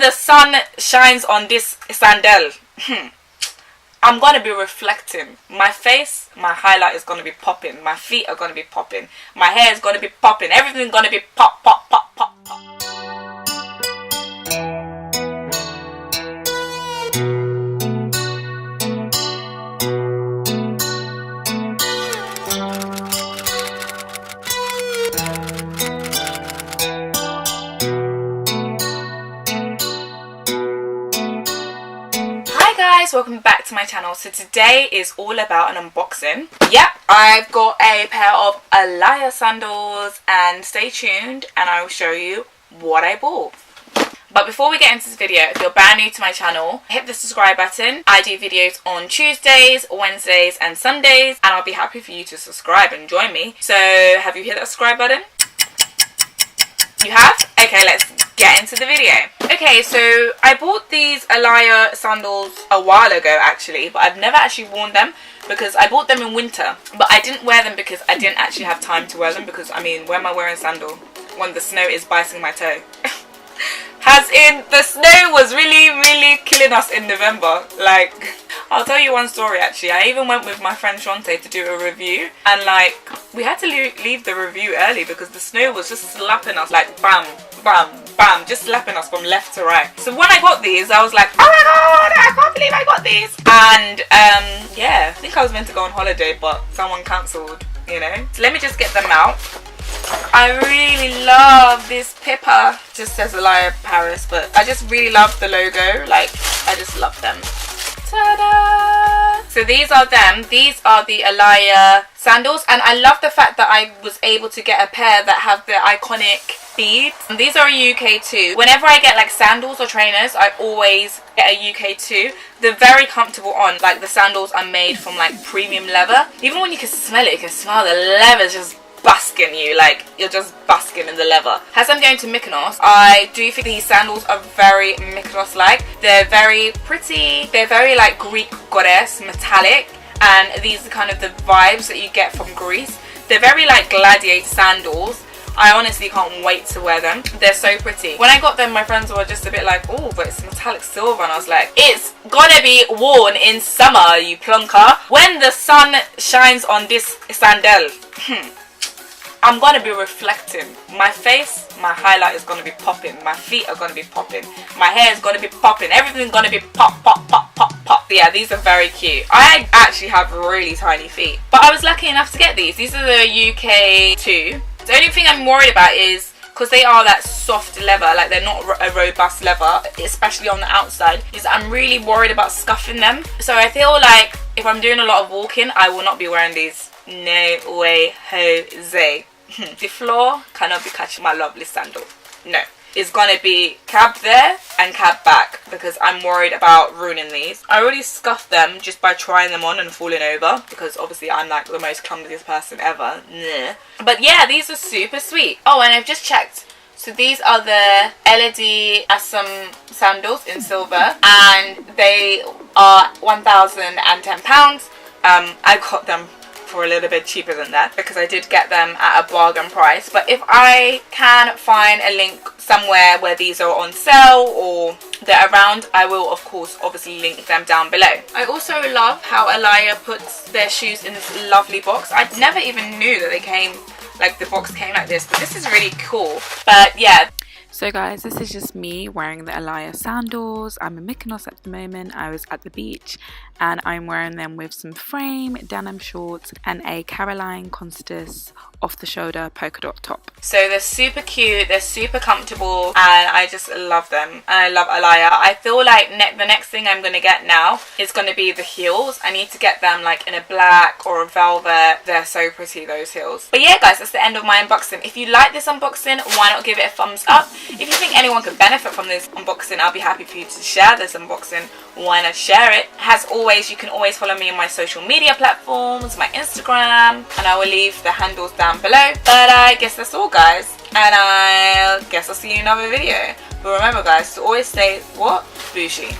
when the sun shines on this sandal, I'm gonna be reflecting. My face, my highlight is gonna be popping. My feet are gonna be popping. My hair is gonna be popping. Everything's gonna be pop, pop, pop, pop, pop. Welcome back to my channel. So today is all about an unboxing. Yep, I've got a pair of Alaïa sandals, and stay tuned and I will show you what I bought. But before we get into this video, if you're brand new to my channel, hit the subscribe button. I do videos on Tuesdays, Wednesdays and Sundays, and I'll be happy for you to subscribe and join me. So have you hit that subscribe button? You have? Okay, let's get into the video. Okay, so I bought these Alaïa sandals a while ago actually, but I've never actually worn them because I bought them in winter, but I didn't wear them because I didn't actually have time to wear them, because I mean, where am I wearing a sandal when the snow is biting my toe? As in, the snow was really killing us in November. Like, I'll tell you one story actually. I even went with my friend Shante to do a review, and like, we had to leave the review early because the snow was just slapping us like bam, bam, bam, just slapping us from left to right. So when I got these, I was like, oh my god, I can't believe I got these. And yeah, I think I was meant to go on holiday, but someone cancelled, you know. So let me just get them out. I really love this pipper. It just says Alaïa Paris, but I just really love the logo. Like, I just love them. Ta-da! So these are them. These are the Alaïa sandals, and I love the fact that I was able to get a pair that have the iconic beads. And these are a UK too. Whenever I get like sandals or trainers, I always get a UK too. They're very comfortable on. Like, the sandals are made from like premium leather. Even when you can smell it, you can smell the leather just basking you, like you're just basking in the leather. As I'm going to Mykonos, I do think these sandals are very Mykonos like. They're very pretty, they're very like Greek goddess, metallic, and these are kind of the vibes that you get from Greece. They're very like gladiator sandals. I honestly can't wait to wear them. They're so pretty. When I got them, my friends were just a bit like, oh, but it's metallic silver, and I was like, it's gonna be worn in summer, you plonker. When the sun shines on this sandal, I'm gonna be reflecting. My face, my highlight is gonna be popping. My feet are gonna be popping. My hair is gonna be popping. Everything's gonna be pop, pop, pop, pop, pop. Yeah, these are very cute. I actually have really tiny feet, but I was lucky enough to get these. These are the UK 2. The only thing I'm worried about is, because they are that soft leather, like they're not a robust leather, especially on the outside, is I'm really worried about scuffing them. So I feel like if I'm doing a lot of walking, I will not be wearing these. No way, Jose. The floor cannot be catching my lovely sandal. No, it's gonna be cab there and cab back, because I'm worried about ruining these. I already scuffed them just by trying them on and falling over, because obviously I'm like the most clumsiest person ever. Nah. But yeah, these are super sweet. Oh, and I've just checked. So these are the LED Assam sandals in silver, and they are £1,010. I got them for a little bit cheaper than that because I did get them at a bargain price. But if I can find a link somewhere where these are on sale or they're around, I will of course obviously link them down below. I also love how Alaïa puts their shoes in this lovely box. I never even knew that they came, like the box came like this, but this is really cool. But yeah. So guys, this is just me wearing the Alaïa sandals. I'm in Mykonos at the moment. I was at the beach and I'm wearing them with some frame denim shorts and a Caroline Costas off the shoulder polka dot top. So they're super cute, they're super comfortable, and I just love them. And I love Alaïa. I feel like the next thing I'm going to get now is going to be the heels. I need to get them like in a black or a velvet. They're so pretty, those heels. But yeah guys, that's the end of my unboxing. If you like this unboxing, why not give it a thumbs up? If you think anyone could benefit from this unboxing, I'll be happy for you to share this unboxing. Why not share it? As always, you can always follow me on my social media platforms, my Instagram, and I will leave the handles down below. But I guess that's all guys, and I guess I'll see you in another video. But remember guys, to always stay what? Bougie.